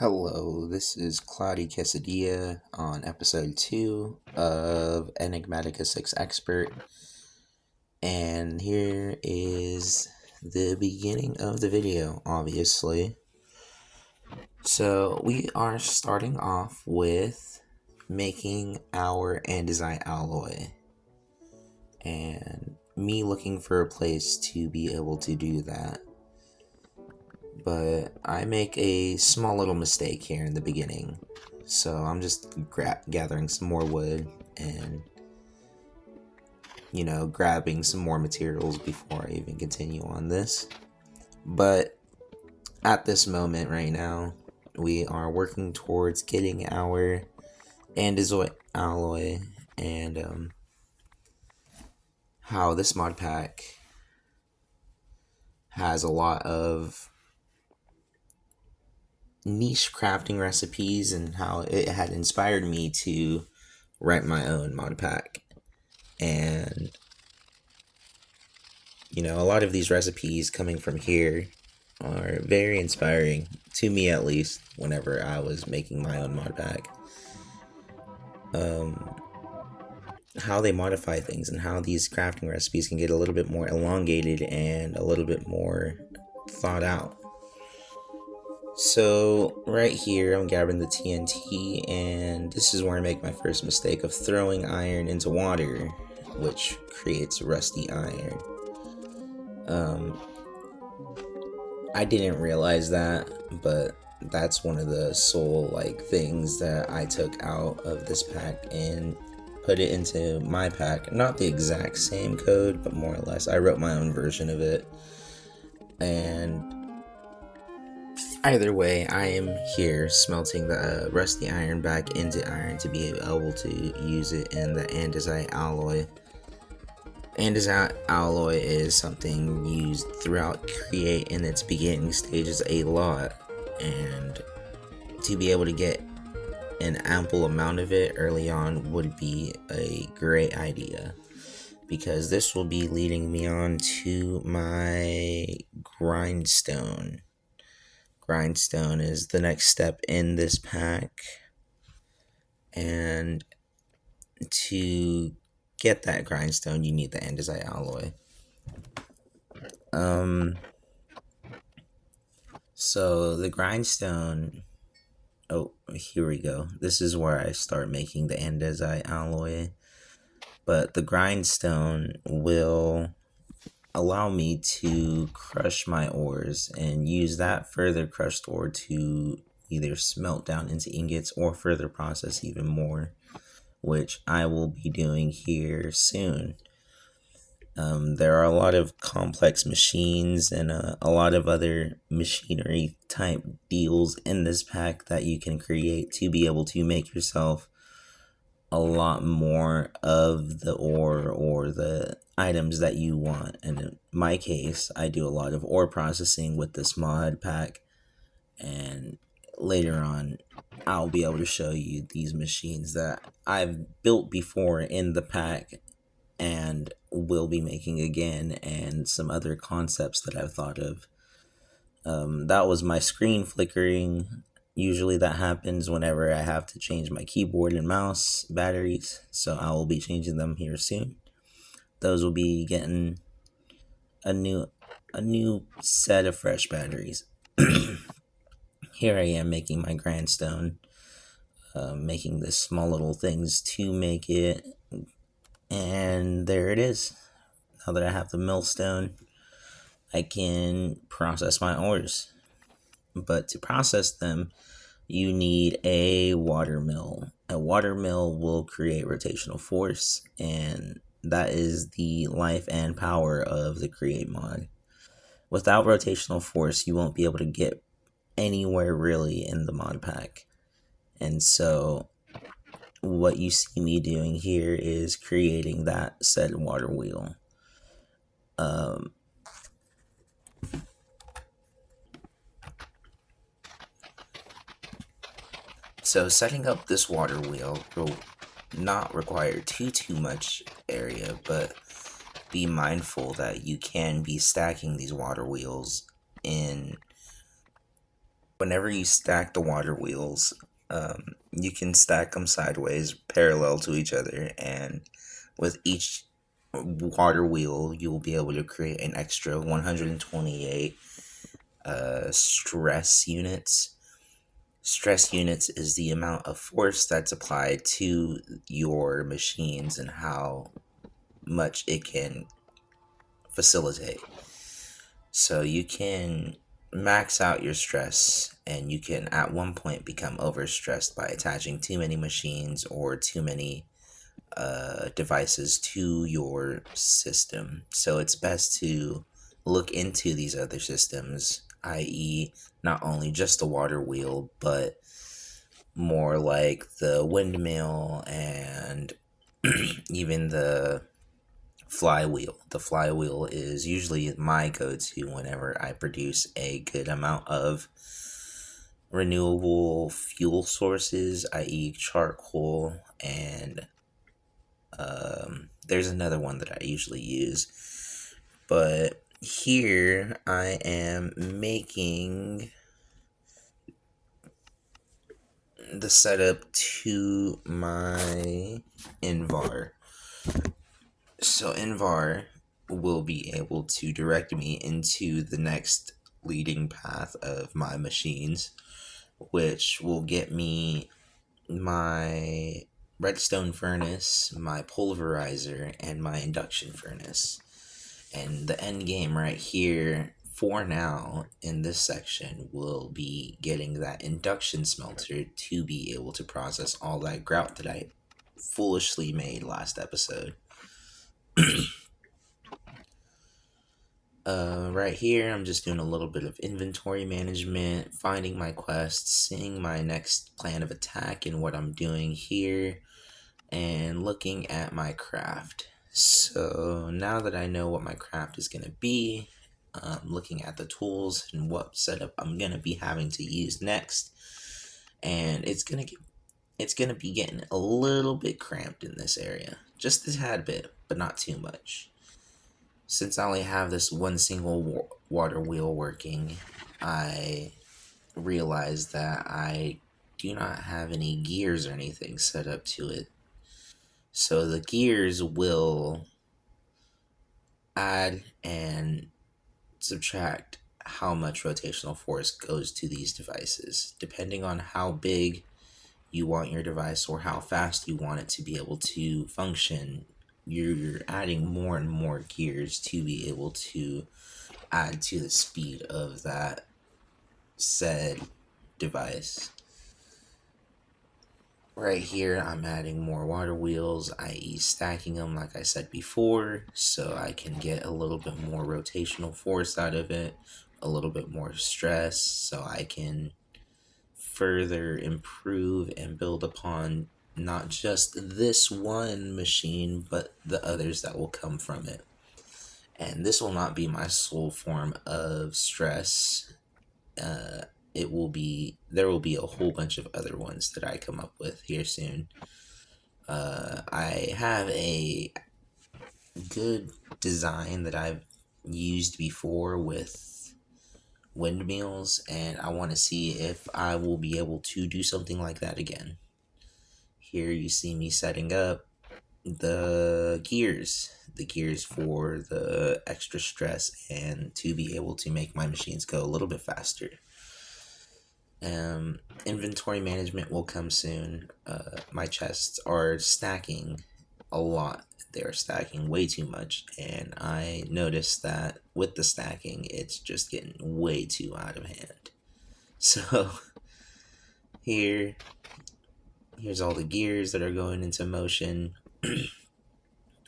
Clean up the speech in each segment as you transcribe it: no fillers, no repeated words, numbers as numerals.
Hello, this is Cloudy Quesadilla on episode 2 of Enigmatica 6 Expert, and here is the beginning of the video, obviously. So, we are starting off with making our andesite alloy, and me looking for a place to be able to do that. But I make a small little mistake here in the beginning. So I'm just gathering some more wood and, grabbing some more materials before I even continue on this. But at this moment right now, we are working towards getting our andesite alloy, and how this mod pack has a lot of niche crafting recipes and how it had inspired me to write my own mod pack. And a lot of these recipes coming from here are very inspiring to me, at least whenever I was making my own mod pack. How they modify things and how these crafting recipes can get a little bit more elongated and a little bit more thought out. So right here I'm grabbing the TNT, and this is where I make my first mistake of throwing iron into water, which creates rusty iron. I didn't realize that, but that's one of the soul things that I took out of this pack and put it into my pack. Not the exact same code, but more or less. I wrote my own version of it. And either way, I am here smelting the rusty iron back into iron to be able to use it in the andesite alloy. Andesite alloy is something used throughout Create in its beginning stages a lot, and to be able to get an ample amount of it early on would be a great idea, because this will be leading me on to my grindstone. Grindstone is the next step in this pack, and to get that grindstone you need the andesite alloy. So the grindstone, here we go. This is where I start making the andesite alloy. But the grindstone will allow me to crush my ores and use that further crushed ore to either smelt down into ingots or further process even more, which I will be doing here soon. There are a lot of complex machines and a lot of other machinery type deals in this pack that you can create to be able to make yourself a lot more of the ore or the items that you want. And in my case, I do a lot of ore processing with this mod pack, and later on I'll be able to show you these machines that I've built before in the pack and will be making again, and some other concepts that I've thought of. That was my screen flickering. Usually that happens whenever I have to change my keyboard and mouse batteries, so I will be changing them here soon. Those will be getting a new set of fresh batteries. Here I am making my grindstone, making the small little things to make it, and there it is. Now that I have the millstone, I can process my ores. But to process them, you need a water mill. A water mill will create rotational force, and that is the life and power of the Create mod. Without rotational force, you won't be able to get anywhere really in the mod pack. And so what you see me doing here is creating that said water wheel. So setting up this water wheel will not require too much area, but be mindful that you can be stacking these water wheels in whenever you stack the water wheels, you can stack them sideways, parallel to each other, and with each water wheel, you will be able to create an extra 128 stress units. Stress units is the amount of force that's applied to your machines and how much it can facilitate. So you can max out your stress, and you can at one point become overstressed by attaching too many machines or too many devices to your system. So it's best to look into these other systems, i.e., not only just the water wheel, but more like the windmill and even the flywheel. The flywheel is usually my go to whenever I produce a good amount of renewable fuel sources, i.e., charcoal, and there's another one that I usually use. But here I am making the setup to my Invar. So Invar will be able to direct me into the next leading path of my machines, which will get me my redstone furnace, my pulverizer, and my induction furnace. And the end game right here, for now, in this section, will be getting that induction smelter to be able to process all that grout that I foolishly made last episode. Right here, I'm just doing a little bit of inventory management, finding my quests, seeing my next plan of attack and what I'm doing here, and looking at my craft. So now that I know what my craft is going to be, looking at the tools and what setup I'm going to be having to use next, and it's going to be getting a little bit cramped in this area, just a tad bit, but not too much. Since I only have this one single water wheel working, I realized that I do not have any gears or anything set up to it. So the gears will add and subtract how much rotational force goes to these devices. Depending on how big you want your device or how fast you want it to be able to function, you're adding more and more gears to be able to add to the speed of that said device. Right here, I'm adding more water wheels, i.e. stacking them like I said before, so I can get a little bit more rotational force out of it, a little bit more stress, so I can further improve and build upon not just this one machine, but the others that will come from it. And this will not be my sole form of stress. Uh, there will be a whole bunch of other ones that I come up with here soon. I have a good design that I've used before with windmills, and I want to see if I will be able to do something like that again. Here you see me setting up the gears for the extra stress and to be able to make my machines go a little bit faster. Inventory management will come soon. My chests are stacking a lot. They're stacking way too much, and I noticed that with the stacking, it's just getting way too out of hand. So here, here's all the gears that are going into motion,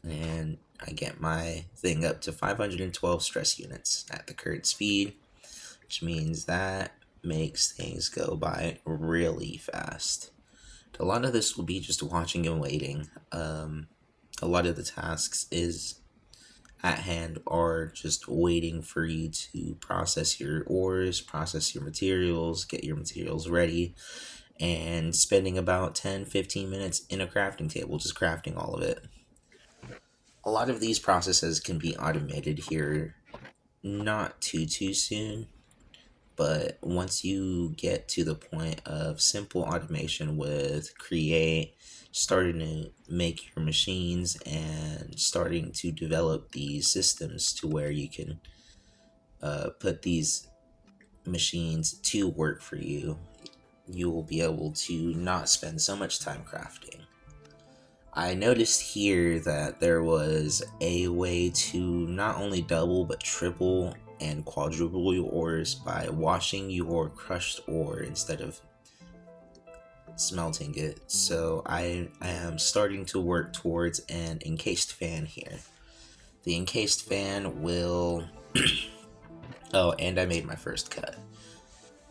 and I get my thing up to 512 stress units at the current speed, which means that makes things go by really fast. A lot of this will be just watching and waiting. A lot of the tasks is at hand are just waiting for you to process your ores, process your materials, get your materials ready, and spending about 10-15 minutes in a crafting table just crafting all of it. A lot of these processes can be automated here not too soon, But once you get to the point of simple automation with create, starting to make your machines and starting to develop these systems to where you can put these machines to work for you, you will be able to not spend so much time crafting. I noticed here that there was a way to not only double but triple and quadruple your ores by washing your crushed ore instead of smelting it. So I am starting to work towards an encased fan here. The encased fan will... Oh, and I made my first cut.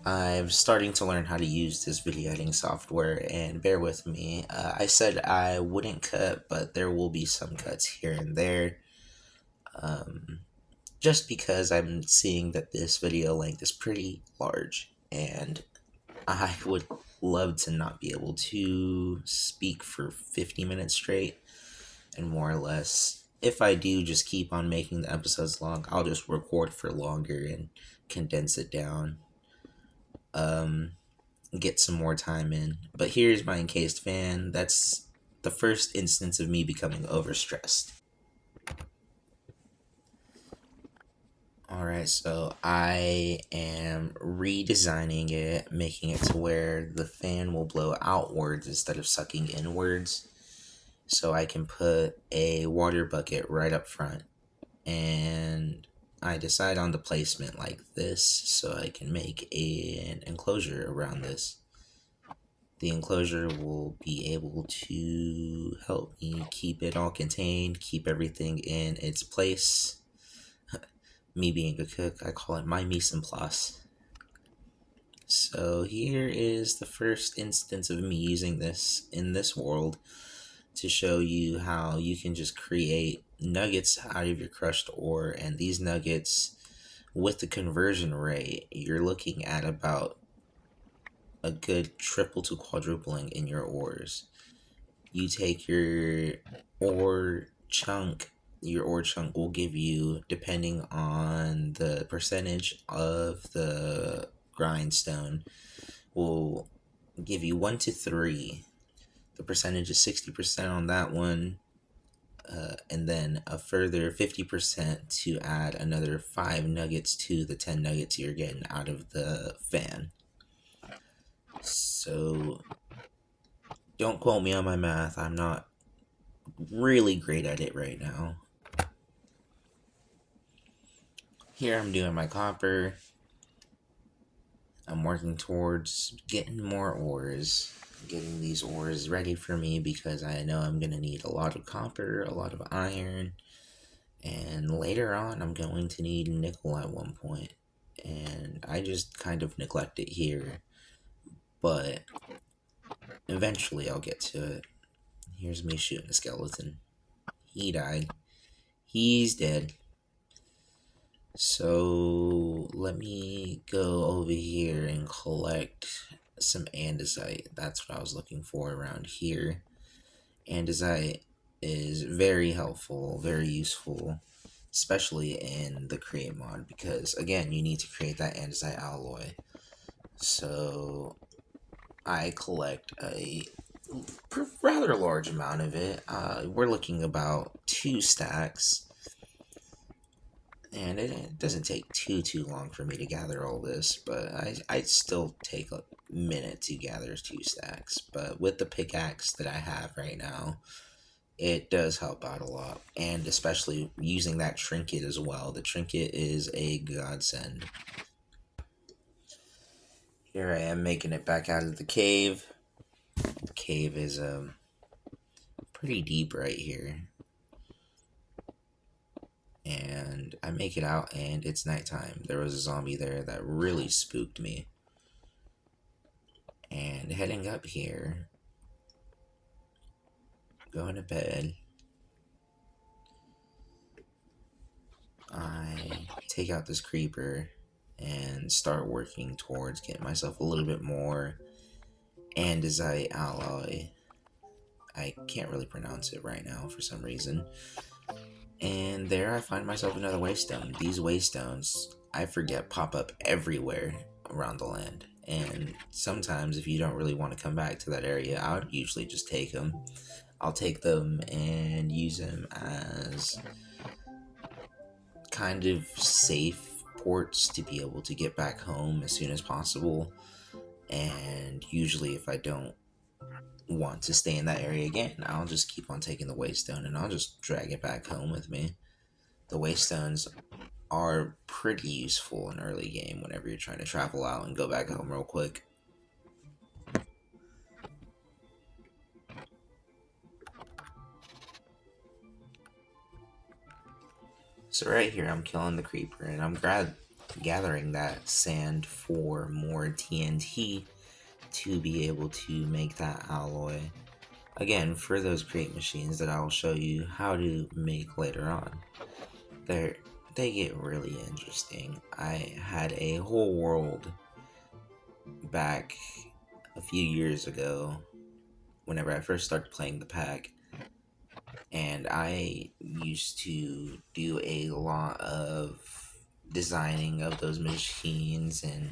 I'm starting to learn how to use this video editing software, and bear with me. I said I wouldn't cut, but there will be some cuts here and there. Just because I'm seeing that this video length is pretty large, and I would love to not be able to speak for 50 minutes straight, and more or less, if I do just keep on making the episodes long, I'll just record for longer and condense it down. Get some more time in. But here's my encased fan. That's the first instance of me becoming overstressed. Alright, so I am redesigning it, making it to where the fan will blow outwards instead of sucking inwards. So I can put a water bucket right up front. And I decide on the placement like this so I can make an enclosure around this. The enclosure will be able to help me keep it all contained, keep everything in its place. Me being a cook, I call it my mise en place. So here is the first instance of me using this in this world to show you how you can just create nuggets out of your crushed ore, and these nuggets, with the conversion rate, you're looking at about a good triple to quadrupling in your ores. You take your ore chunk will give you, depending on the percentage of the grindstone, will give you 1 to 3. The percentage is 60% on that one, and then a further 50% to add another 5 nuggets to the 10 nuggets you're getting out of the fan. So don't quote me on my math, I'm not really great at it right now. Here I'm doing my copper. I'm working towards getting more ores, getting these ores ready for me because I know I'm going to need a lot of copper, a lot of iron, and later on I'm going to need nickel at one point. And I just kind of neglect it here, but eventually I'll get to it. Here's me shooting a skeleton. He died. He's dead. So let me go over here and collect some andesite. That's what I was looking for around here. Andesite is very helpful, very useful, especially in the create mod, because again, you need to create that andesite alloy. So I collect a rather large amount of it. We're looking about 2 stacks. And it doesn't take too long for me to gather all this, but I still take a minute to gather 2 stacks. But with the pickaxe that I have right now, it does help out a lot. And especially using that trinket as well. The trinket is a godsend. Here I am making it back out of the cave. The cave is pretty deep right here. And I make it out and it's nighttime. There was a zombie there that really spooked me. And heading up here, going to bed, I take out this creeper and start working towards getting myself a little bit more andesite alloy. I can't really pronounce it right now for some reason. And there I find myself another waystone. These waystones, I forget, pop up everywhere. around the land. And sometimes, if you don't really want to come back to that area, I would usually just take them. I'll take them and use them as kind of safe ports to be able to get back home as soon as possible. And usually, if I don't want to stay in that area again, I'll just keep on taking the waystone and I'll just drag it back home with me. The waystones are pretty useful in early game whenever you're trying to travel out and go back home real quick. So right here, I'm killing the creeper, and I'm gathering that sand for more TNT to be able to make that alloy. Again, for those crate machines that I'll show you how to make later on. They're, they get really interesting. I had a whole world back a few years ago whenever I first started playing the pack, and I used to do a lot of designing of those machines, and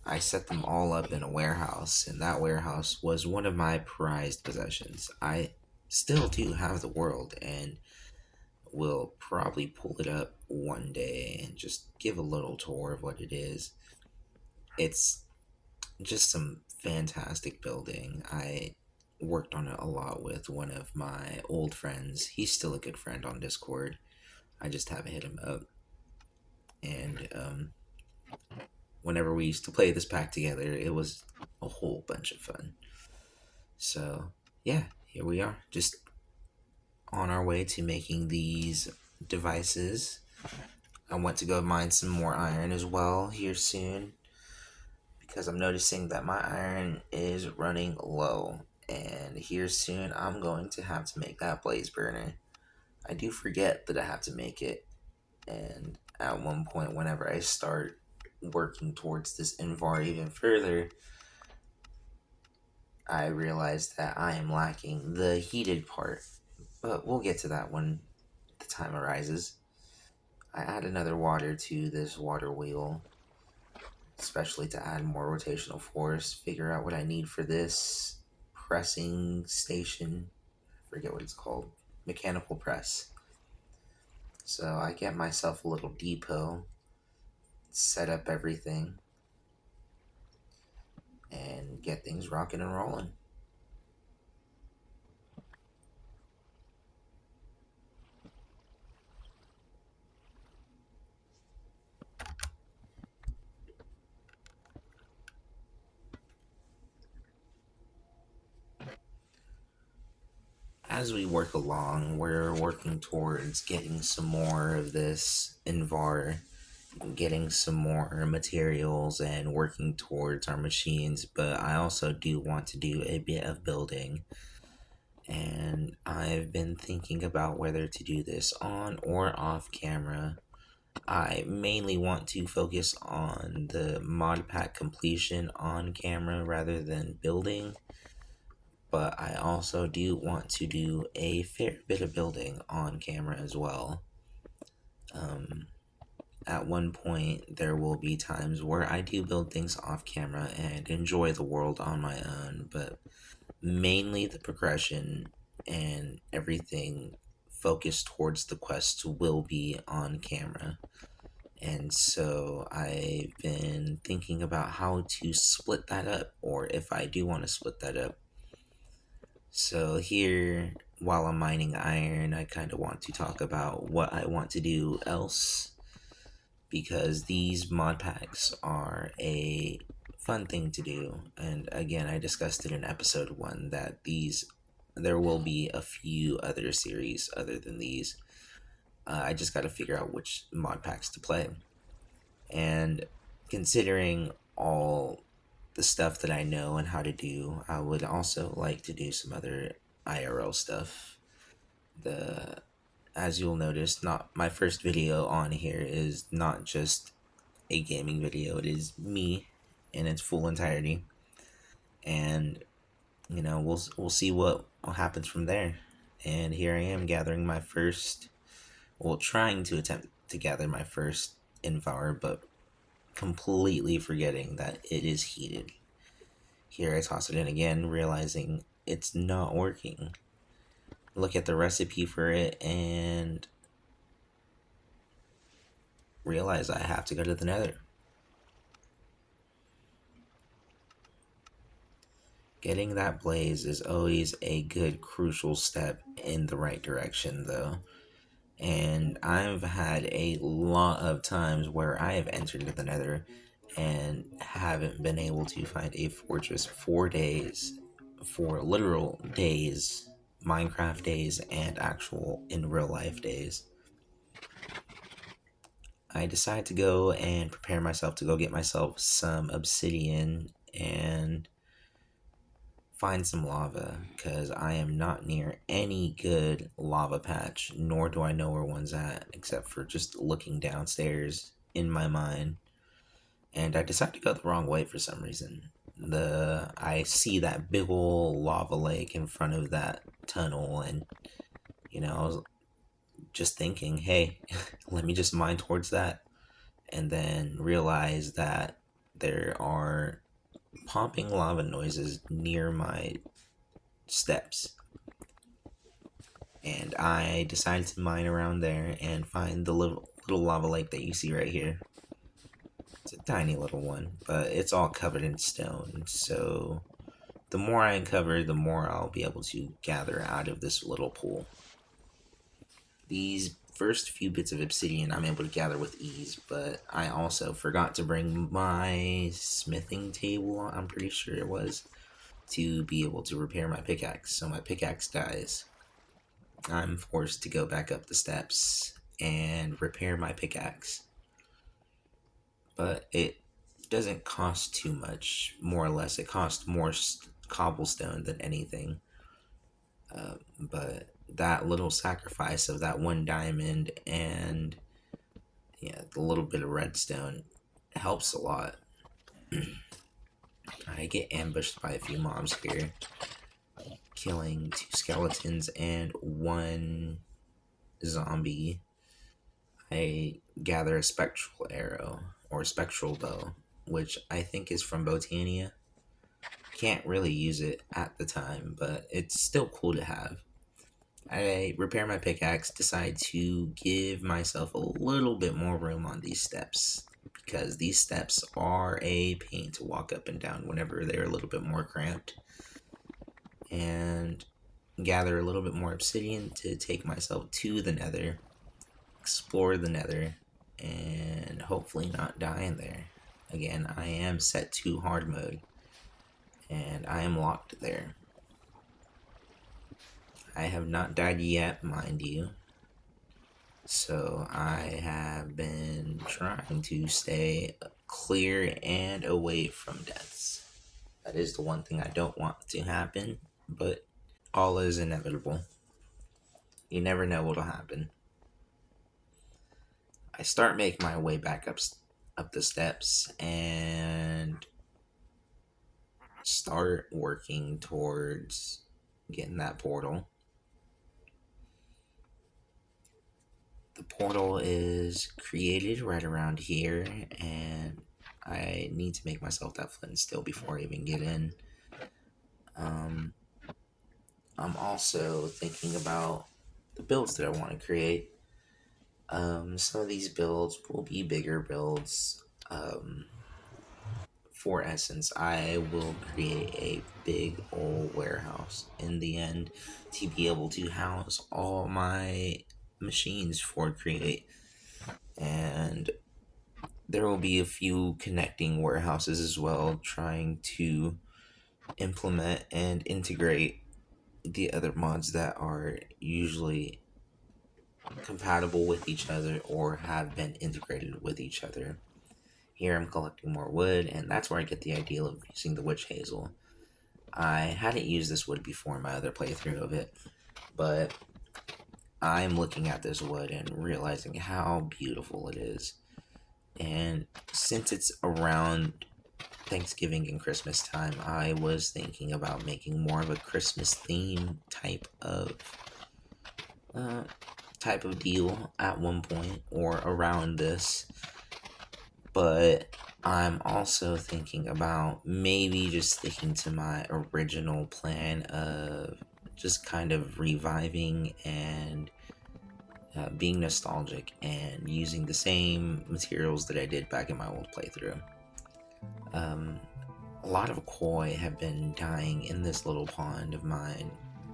I set them all up in a warehouse, and that warehouse was one of my prized possessions. I still do have the world, and will probably pull it up one day and just give a little tour of what it is. It's just some fantastic building. I worked on it a lot with one of my old friends. He's still a good friend on Discord. I just haven't hit him up. And whenever we used to play this pack together, it was a whole bunch of fun. So, yeah, here we are. Just on our way to making these devices. I want to go mine some more iron as well here soon, because I'm noticing that my iron is running low, and here soon I'm going to have to make that blaze burner. I do forget that I have to make it, and at one point whenever I start working towards this Invar even further, I realize that I am lacking the heated part, but we'll get to that when the time arises. I add another water to this water wheel, especially to add more rotational force, figure out what I need for this pressing station. I forget what it's called. Mechanical press. So I get myself a little depot, set up everything, and get things rocking and rolling. As we work along, we're working towards getting some more of this Invar, getting some more materials, and working towards our machines. But I also do want to do a bit of building, and I've been thinking about whether to do this on or off camera. I mainly want to focus on the mod pack completion on camera rather than building, but I also do want to do a fair bit of building on camera as well. Um, at one point, there will be times where I do build things off camera and enjoy the world on my own, but mainly the progression and everything focused towards the quests will be on camera. And so I've been thinking about how to split that up, or if I do want to split that up. So here, while I'm mining iron, I kind of want to talk about what I want to do else, because these mod packs are a fun thing to do. And again, I discussed it in episode 1 that there will be a few other series other than these. I just got to figure out which mod packs to play. And considering all the stuff that I know and how to do, I would also like to do some other IRL stuff. The As you'll notice, not my first video on here is not just a gaming video. It is me in its full entirety, and we'll see what happens from there. And here I am gathering my first, well, trying to attempt to gather my first Invar, but completely forgetting that it is heated. Here I toss it in again, realizing it's not working. Look at the recipe for it and realize I have to go to the nether. Getting that blaze is always a good, crucial step in the right direction, though. And I've had a lot of times where I have entered the nether and haven't been able to find a fortress for days, for literal days, Minecraft days, and actual in real life days. I decide to go and prepare myself to go get myself some obsidian and find some lava because I am not near any good lava patch, nor do I know where one's at, except for just looking downstairs in my mind. And I decided to go the wrong way for some reason. I see that big ol' lava lake in front of that tunnel, and I was just thinking, hey, let me just mine towards that, and then realize that there are popping lava noises near my steps. And I decided to mine around there and find the little lava lake that you see right here. It's a tiny little one, but it's all covered in stone. So the more I uncover, the more I'll be able to gather out of this little pool. These first few bits of obsidian I'm able to gather with ease, but I also forgot to bring my smithing table, I'm pretty sure it was, to be able to repair my pickaxe. So my pickaxe dies. I'm forced to go back up the steps and repair my pickaxe. But it doesn't cost too much, more or less. It costs more cobblestone than anything. But that little sacrifice of that one diamond and the little bit of redstone helps a lot. I get ambushed by a few mobs here, killing 2 skeletons and 1 zombie. I gather a spectral arrow, or spectral bow, which I think is from Botania. Can't really use it at the time, but it's still cool to have. I repair my pickaxe, decide to give myself a little bit more room on these steps, because these steps are a pain to walk up and down whenever they're a little bit more cramped. And gather a little bit more obsidian to take myself to the nether, explore the nether, and hopefully not die in there. Again, I am set to hard mode, and I am locked there. I have not died yet, mind you, so I have been trying to stay clear and away from deaths. That is the one thing I don't want to happen, but all is inevitable. You never know what'll happen. I start making my way back up the steps and start working towards getting that portal. The portal is created right around here, and I need to make myself that flint and steel before I even get in. I'm also thinking about the builds that I want to create. Some of these builds will be bigger builds. For essence, I will create a big old warehouse in the end to be able to house all my machines for create. And there will be a few connecting warehouses as well, trying to implement and integrate the other mods that are usually compatible with each other or have been integrated with each other. Here I'm collecting more wood, and that's where I get the idea of using the witch hazel. I hadn't used this wood before in my other playthrough of it, but I'm looking at this wood and realizing how beautiful it is. And since it's around Thanksgiving and Christmas time, I was thinking about making more of a Christmas theme type of deal at one point or around this. but I'm also thinking about maybe just sticking to my original plan of just kind of reviving and being nostalgic and using the same materials that I did back in my old playthrough. Um, a lot of koi have been dying in this little pond of mine,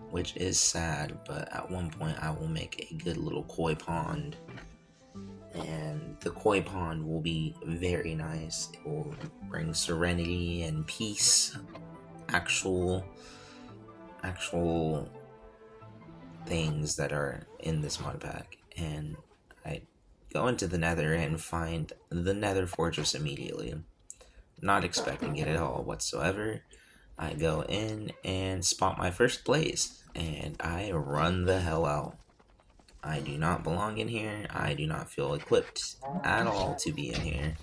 which is sad, but at one point I will make a good little koi pond. And the koi pond will be very nice. It will bring serenity and peace, actual things that are in this mod pack. And I go into the nether and find the nether fortress immediately, not expecting it at all whatsoever. I go in and spot my first blaze, and I run the hell out. I do not belong in here. I do not feel equipped at all to be in here.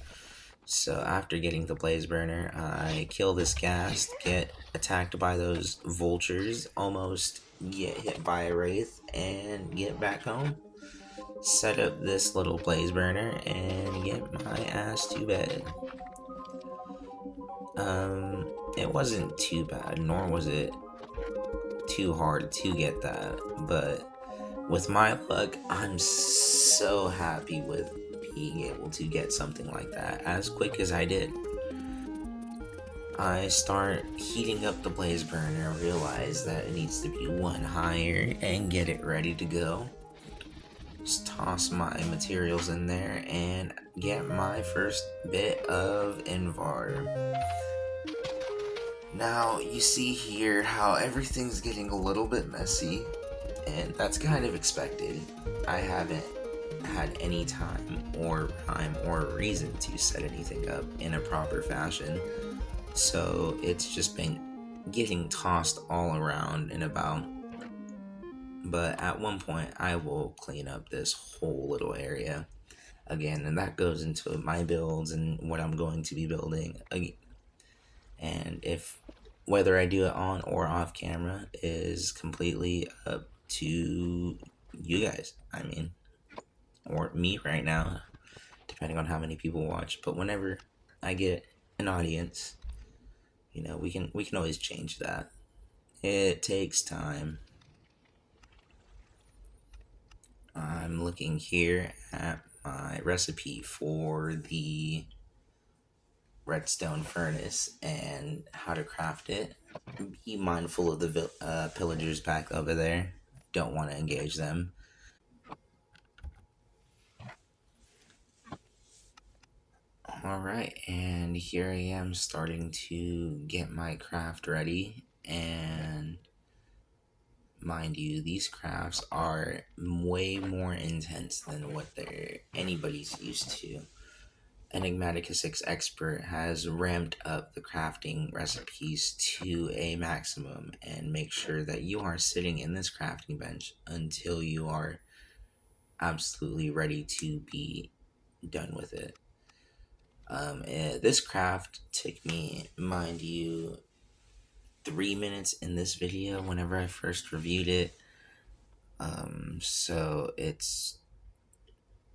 So after getting the blaze burner, I kill this ghast, get attacked by those vultures, almost get hit by a wraith, and get back home. Set up this little blaze burner and get my ass to bed. It wasn't too bad, nor was it too hard to get that, but with my luck, I'm so happy with being able to get something like that as quick as I did. I start heating up the blaze burner, realize that it needs to be one higher, and get it ready to go. Just toss my materials in there and get my first bit of Invar. Now, you see here how everything's getting a little bit messy, and that's kind of expected. I haven't had any time or rhyme or reason to set anything up in a proper fashion, so it's just been getting tossed all around and about. But at one point, I will clean up this whole little area again, and that goes into my builds and what I'm going to be building. And if whether I do it on or off camera is completely up to you guys. I mean, or me right now, depending on how many people watch. But whenever I get an audience, we can always change that. It takes time. I'm looking here at my recipe for the redstone furnace and how to craft it. Be mindful of the pillagers back over there. Don't want to engage them. Alright, and here I am starting to get my craft ready. And mind you, these crafts are way more intense than what anybody's used to. Enigmatica 6 Expert has ramped up the crafting recipes to a maximum and make sure that you are sitting in this crafting bench until you are absolutely ready to be done with it. This craft took me, mind you, 3 minutes in this video whenever I first reviewed it. So it's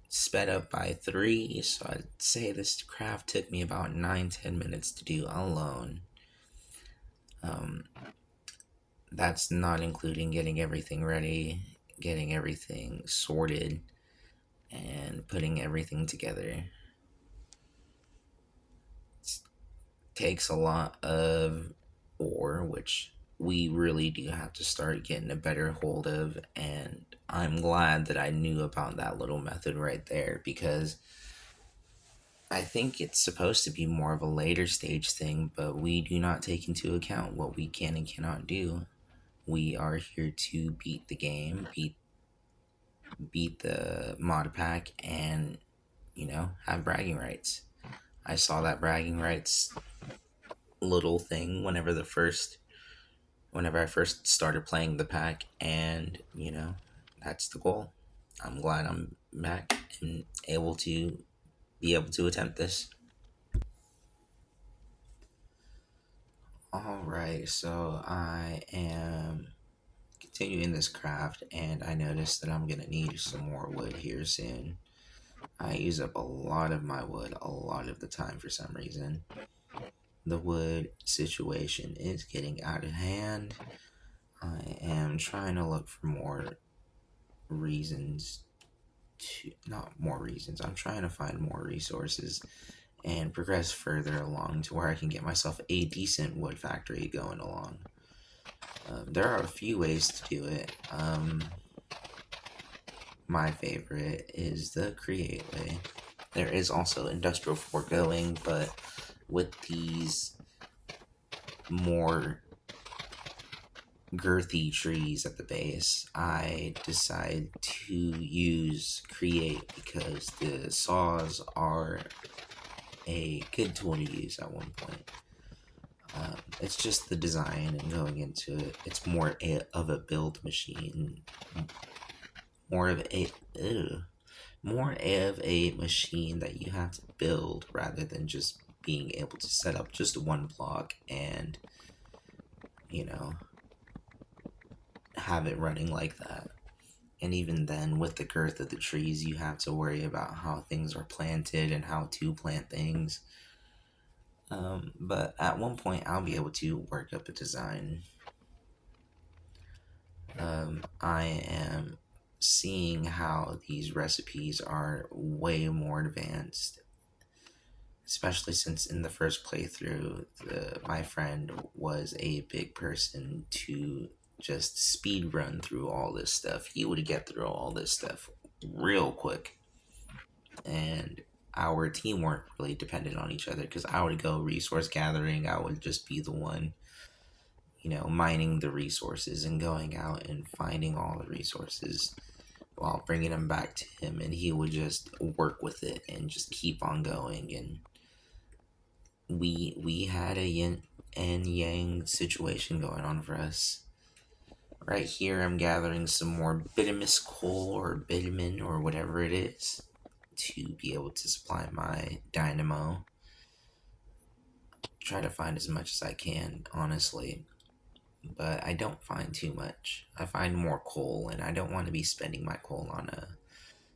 sped up by 3, so I'd say this craft took me about 9-10 minutes to do alone. That's not including getting everything ready, getting everything sorted, and putting everything together. It takes a lot of ore, which we really do have to start getting a better hold of, and I'm glad that I knew about that little method right there, because I think it's supposed to be more of a later stage thing, but we do not take into account what we can and cannot do. We are here to beat the game, beat the mod pack, and have bragging rights. I saw that bragging rights little thing whenever I first started playing the pack, and that's the goal. I'm glad I'm back and able to attempt this. All right, so I am continuing this craft, and I noticed that I'm gonna need some more wood here soon. I use up a lot of my wood a lot of the time for some reason. The wood situation is getting out of hand. I am trying to look for more reasons to, not more reasons, I'm trying to find more resources and progress further along to where I can get myself a decent wood factory going along. There are a few ways to do it. My favorite is the create way. There is also industrial foregoing, but with these more girthy trees at the base, I decide to use create because the saws are a good tool to use at one point. It's just the design and going into it. It's of a build machine, more of a ew, more of a machine that you have to build rather than just being able to set up just one block and you know have it running like that. And even then, with the girth of the trees, you have to worry about how things are planted and how to plant things. But at one point, I'll be able to work up a design. I am seeing how these recipes are way more advanced, especially since in the first playthrough, my friend was a big person to just speed run through all this stuff. He would get through all this stuff real quick, and our teamwork really depended on each other because I would go resource gathering. I would just be the one, mining the resources and going out and finding all the resources while bringing them back to him, and he would just work with it and just keep on going. And we had a yin and yang situation going on for us. Right here, I'm gathering some more bituminous coal or bitumen or whatever it is to be able to supply my dynamo. Try to find as much as I can, honestly, but I don't find too much. I find more coal, and I don't want to be spending my coal on a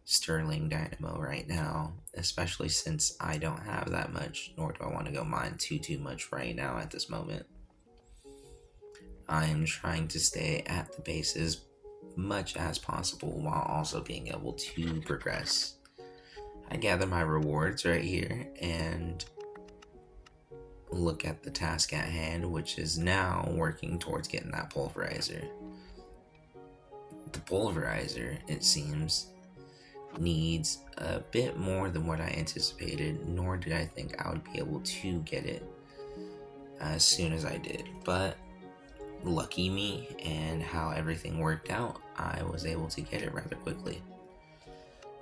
sterling dynamo right now, especially since I don't have that much, nor do I want to go mine too much right now at this moment. I am trying to stay at the base as much as possible while also being able to progress. I gather my rewards right here and look at the task at hand, which is now working towards getting that pulverizer. The pulverizer, it seems, needs a bit more than what I anticipated, nor did I think I would be able to get it as soon as I did. But lucky me and how everything worked out, I was able to get it rather quickly.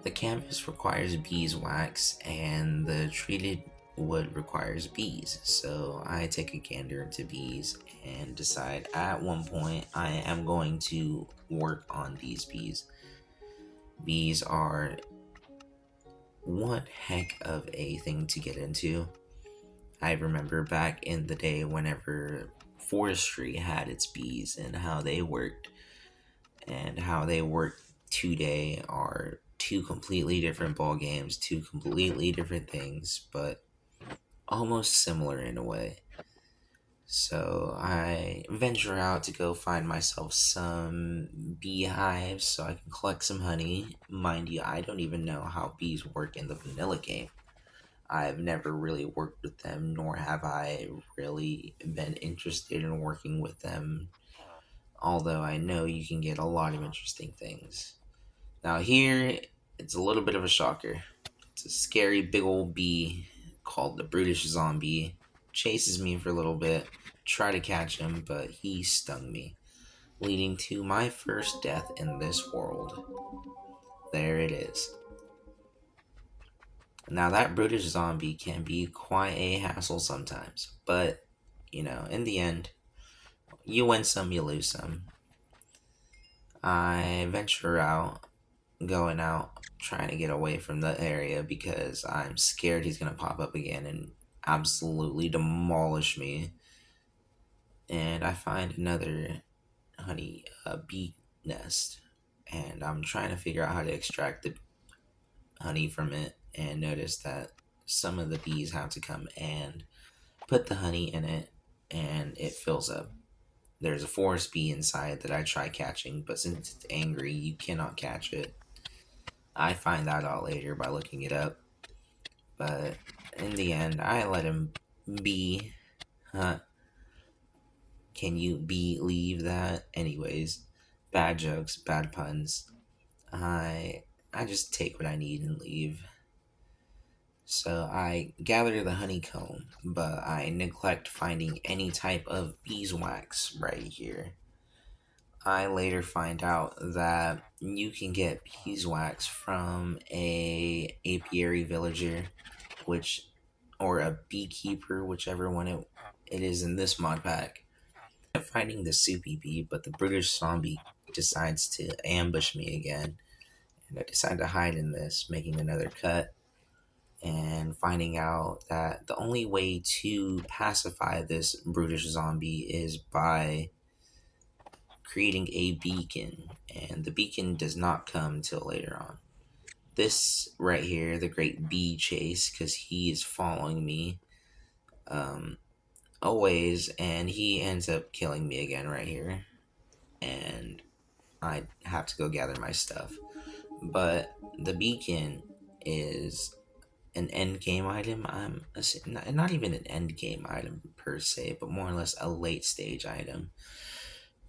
The canvas requires beeswax, and the treated wood requires bees. So I take a gander into bees and decide at one point I am going to work on these bees. Bees are one heck of a thing to get into. I remember back in the day whenever forestry had its bees and how they worked, and how they work today are two completely different ball games, two completely different things, but almost similar in a way. So I venture out to go find myself some beehives so I can collect some honey. Mind you, I don't even know how bees work in the vanilla game. I've never really worked with them, nor have I really been interested in working with them, although I know you can get a lot of interesting things. Now, here, it's a little bit of a shocker. It's a scary big old bee called the brutish zombie. Chases me for a little bit, try to catch him, but he stung me, leading to my first death in this world. There it is. Now, that brutish zombie can be quite a hassle sometimes, but, in the end, you win some, you lose some. I venture out, going out, trying to get away from the area because I'm scared he's going to pop up again and absolutely demolish me. And I find another bee nest, and I'm trying to figure out how to extract honey from it and noticed that some of the bees have to come and put the honey in it and it fills up. There's a forest bee inside that I try catching, but since it's angry, you cannot catch it. I find that out later by looking it up, but in the end, I let him be. Huh? Can you believe that? Anyways, bad jokes, bad puns. I just take what I need and leave. So I gather the honeycomb, but I neglect finding any type of beeswax right here. I later find out that you can get beeswax from a apiary villager, which or a beekeeper, whichever one it is in this mod pack. I'm finding the soupy bee, but the British zombie decides to ambush me again, and I decide to hide in this, making another cut and finding out that the only way to pacify this brutish zombie is by creating a beacon, and the beacon does not come till later on. This right here, the great bee chase, because he is following me um, always, and he ends up killing me again right here, and I have to go gather my stuff. But the beacon is an end game item. Not even an end game item per se, but more or less a late stage item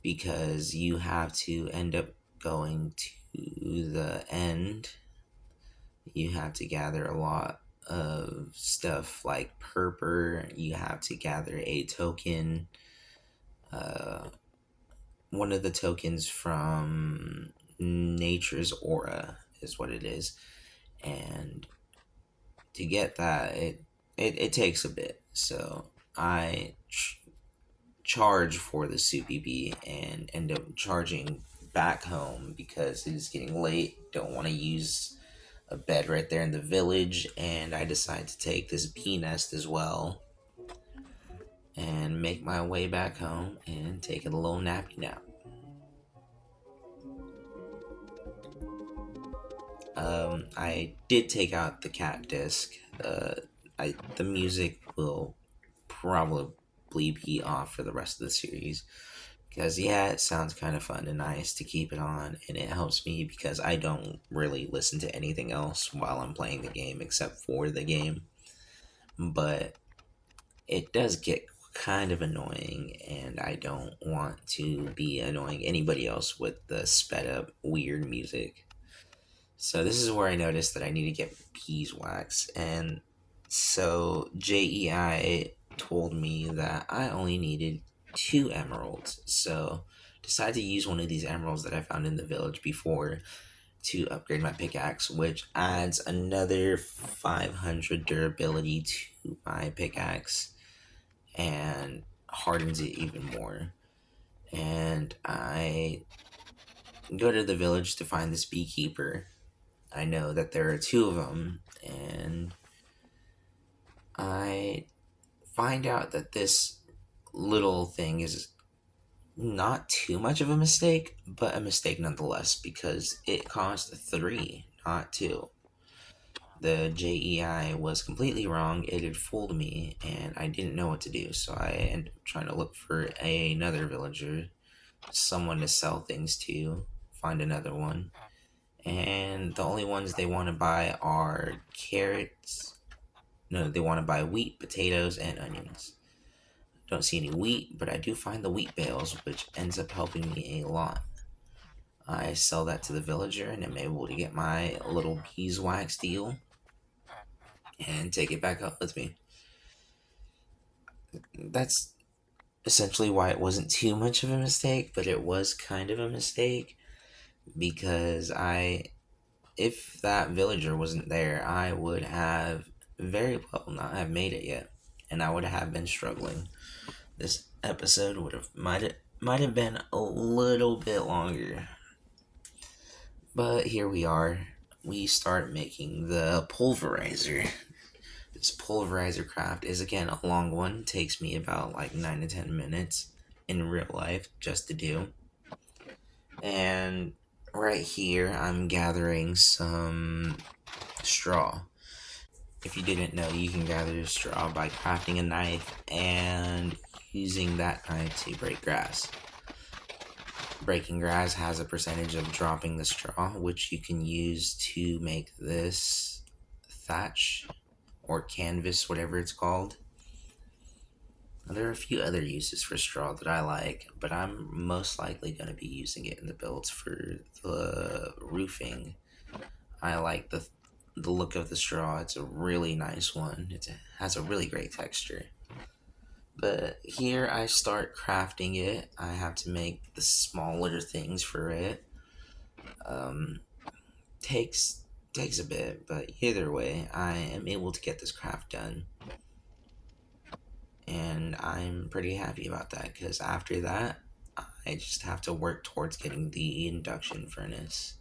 because you have to end up going to the end. You have to gather a lot of stuff like purpur. You have to gather a token, uh, one of the tokens from nature's aura is what it is, and to get that it takes a bit. So I charge for the soupy bee and end up charging back home because it is getting late. Don't want to use a bed right there in the village, and I decide to take this bee nest as well and make my way back home and take a little nappy nap. I did take out the cat disc. The music will probably be off for the rest of the series because yeah, it sounds kind of fun and nice to keep it on, and it helps me because I don't really listen to anything else while I'm playing the game except for the game. But it does get kind of annoying, and I don't want to be annoying anybody else with the sped up weird music. So this is where I noticed that I need to get beeswax, and so JEI told me that I only needed 2 emeralds. So decided to use one of these emeralds that I found in the village before to upgrade my pickaxe, which adds another 500 durability to my pickaxe and hardens it even more. And I go to the village to find this beekeeper. I know that there are 2 of them, and I find out that this little thing is not too much of a mistake, but a mistake nonetheless because it cost 3, not 2. The JEI was completely wrong. It had fooled me, and I didn't know what to do. So I ended up trying to look for another villager, someone to sell things to, find another one. And the only ones they want to buy are carrots. No, they want to buy wheat, potatoes, and onions. Don't see any wheat, but I do find the wheat bales, which ends up helping me a lot. I sell that to the villager, and I'm able to get my little beeswax deal and take it back up with me. That's essentially why it wasn't too much of a mistake, but it was kind of a mistake because if that villager wasn't there, I would have very well not have made it yet, and I would have been struggling. This episode might have been a little bit longer, but here we are. We start making the pulverizer. This pulverizer craft is again a long one. Takes me about like 9 to 10 minutes in real life just to do. And right here, I'm gathering some straw. If you didn't know, you can gather straw by crafting a knife and using that knife to break grass. Breaking grass has a percentage of dropping the straw, which you can use to make this thatch or canvas, whatever it's called. There are a few other uses for straw that I like, but I'm most likely going to be using it in the builds for the roofing. I like the look of the straw. It's a really nice one. It has a really great texture. But here I start crafting it. I have to make the smaller things for it. Um, takes takes a bit, but either way, I am able to get this craft done, and I'm pretty happy about that because after that, I just have to work towards getting the induction furnace.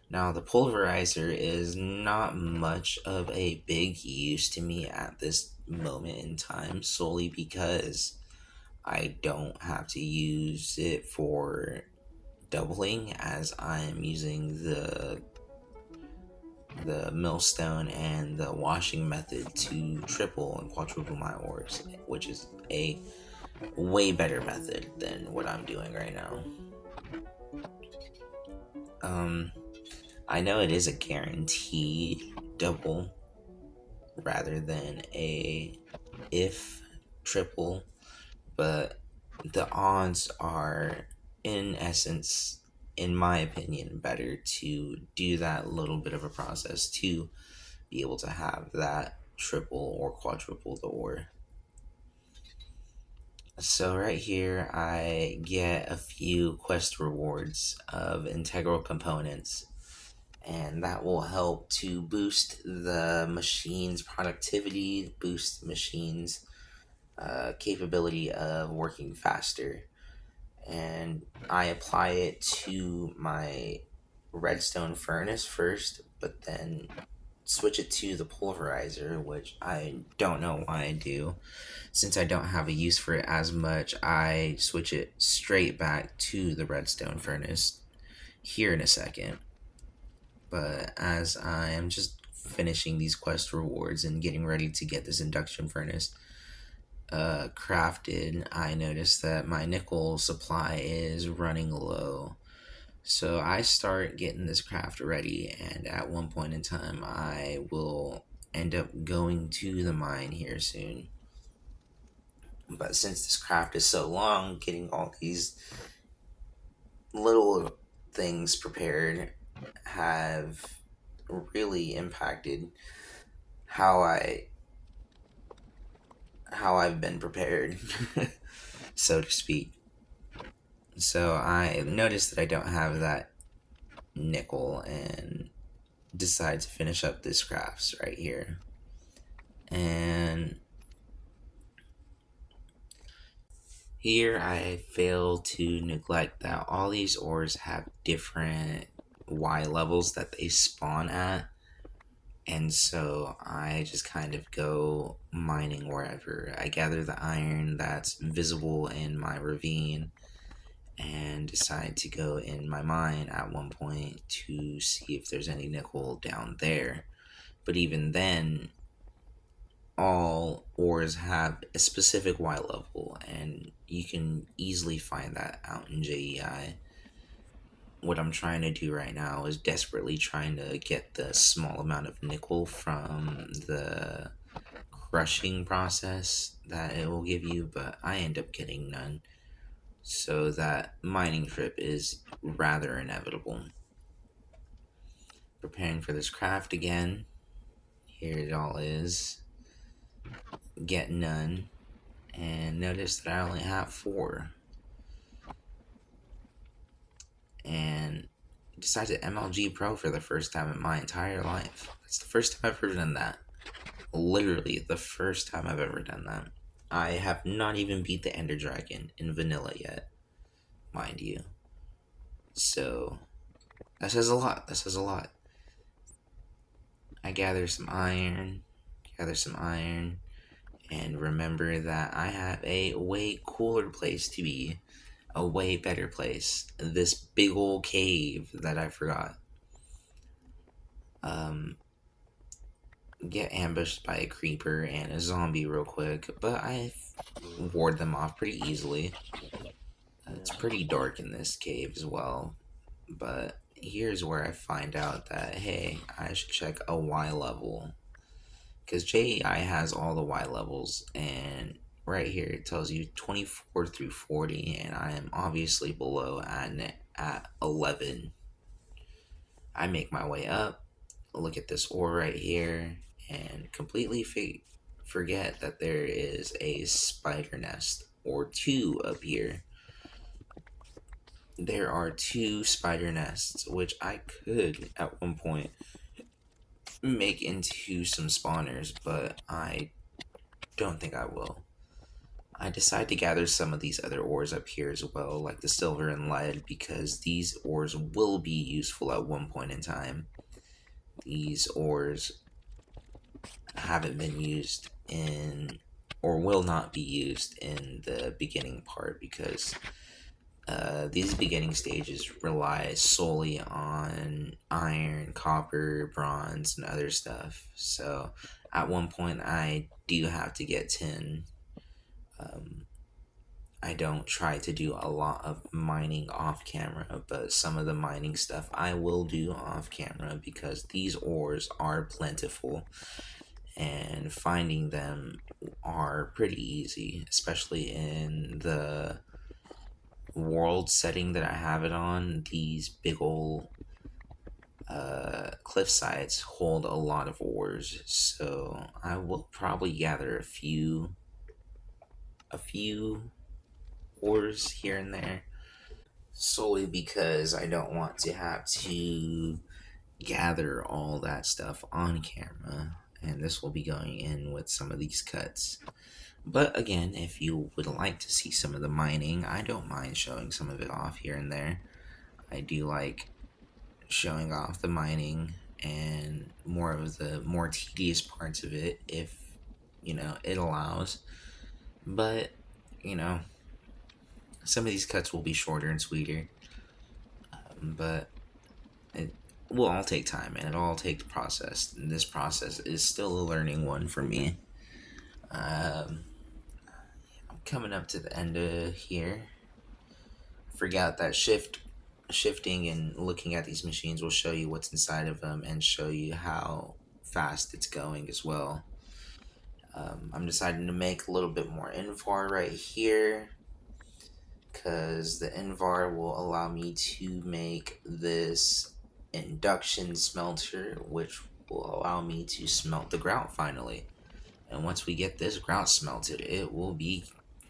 Now, the pulverizer is not much of a big use to me at this moment in time, solely because I don't have to use it for doubling, as I'm using the millstone and the washing method to triple and quadruple my ores, which is a way better method than what I'm doing right now. Um, I know it is a guaranteed double rather than a if triple, but the odds are, in essence, in my opinion, better to do that little bit of a process to be able to have that triple or quadruple the ore. So right here, I get a few quest rewards of integral components, and that will help to boost the machine's productivity, boost the machine's capability of working faster. And I apply it to my redstone furnace first, but then switch it to the pulverizer, which I don't know why I do. Since I don't have a use for it as much, I switch it straight back to the redstone furnace here in a second. But as I am just finishing these quest rewards and getting ready to get this induction furnace crafted, I noticed that my nickel supply is running low. So I start getting this craft ready, and at one point in time, I will end up going to the mine here soon. But since this craft is so long, getting all these little things prepared have really impacted how I've been prepared, so to speak. So I noticed that I don't have that nickel and decide to finish up this crafts right here. And here I fail to neglect that all these ores have different Y levels that they spawn at. And so I just kind of go mining wherever. I gather the iron that's visible in my ravine and decide to go in my mine at one point to see if there's any nickel down there. But even then, all ores have a specific Y level, and you can easily find that out in JEI. What I'm trying to do right now is desperately trying to get the small amount of nickel from the crushing process that it will give you, but I end up getting none. So that mining trip is rather inevitable. Preparing for this craft again. Here it all is. Get none. And notice that I only have 4. And decided to MLG Pro for the first time in my entire life. It's the first time I've ever done that. Literally the first time I've ever done that. I have not even beat the Ender Dragon in vanilla yet, mind you. So that says a lot. That says a lot. I gather some iron, and remember that I have a way cooler place to be, a way better place. This big old cave that I forgot. get ambushed by a creeper and a zombie real quick, but I ward them off pretty easily. It's pretty dark in this cave as well, but here's where I find out that hey, I should check a Y level because JEI has all the Y levels, and right here it tells you 24 through 40, and I am obviously below at 11. I make my way up, look at this ore right here, and completely forget that there is a spider nest or two up here. There are two spider nests, which I could at one point make into some spawners, but I don't think I will. I decide to gather some of these other ores up here as well, like the silver and lead, because these ores will be useful at one point in time. These ores haven't been used in, or will not be used in the beginning part, because these beginning stages rely solely on iron, copper, bronze, and other stuff. So at one point, I do have to get tin. Um, I don't try to do a lot of mining off camera, but some of the mining stuff I will do off camera because these ores are plentiful and finding them are pretty easy, especially in the world setting that I have it on. These big old cliff sides hold a lot of ores, so I will probably gather a few ores here and there, solely because I don't want to have to gather all that stuff on camera, and this will be going in with some of these cuts. But again, if you would like to see some of the mining, I don't mind showing some of it off here and there. I do like showing off the mining and more of the more tedious parts of it if it allows. But you know, some of these cuts will be shorter and sweeter, but it will all take time and it'll all take process. And this process is still a learning one for me. Um, I'm coming up to the end of here. Forgot that shifting and looking at these machines will show you what's inside of them and show you how fast it's going as well. I'm deciding to make a little bit more invar right here because the invar will allow me to make this induction smelter, which will allow me to smelt the grout finally. And once we get this grout smelted, it will be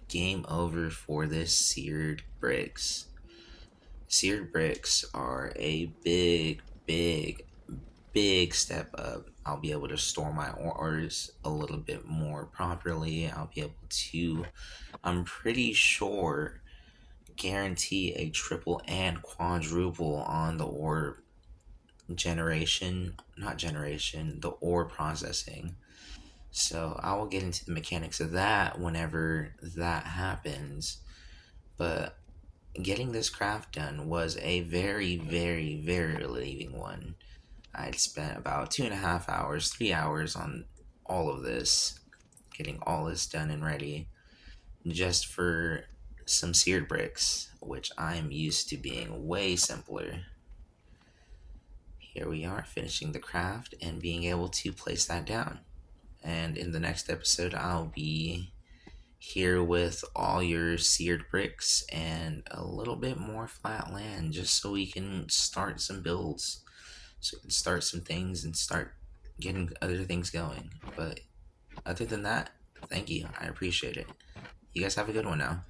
game over for this seared bricks. Seared bricks are a big step up. I'll be able to store my ores a little bit more properly. I'll be able to, I'm pretty sure, guarantee a triple and quadruple on the ore generation, not generation, the ore processing. So I will get into the mechanics of that whenever that happens. But getting this craft done was a very relieving one. I'd spent about 2.5 hours, 3 hours on all of this, getting all this done and ready, just for some seared bricks, which I'm used to being way simpler. Here we are, finishing the craft and being able to place that down. And in the next episode, I'll be here with all your seared bricks and a little bit more flat land just so we can start some builds. So we can start some things and start getting other things going. But other than that, thank you. I appreciate it. You guys have a good one now.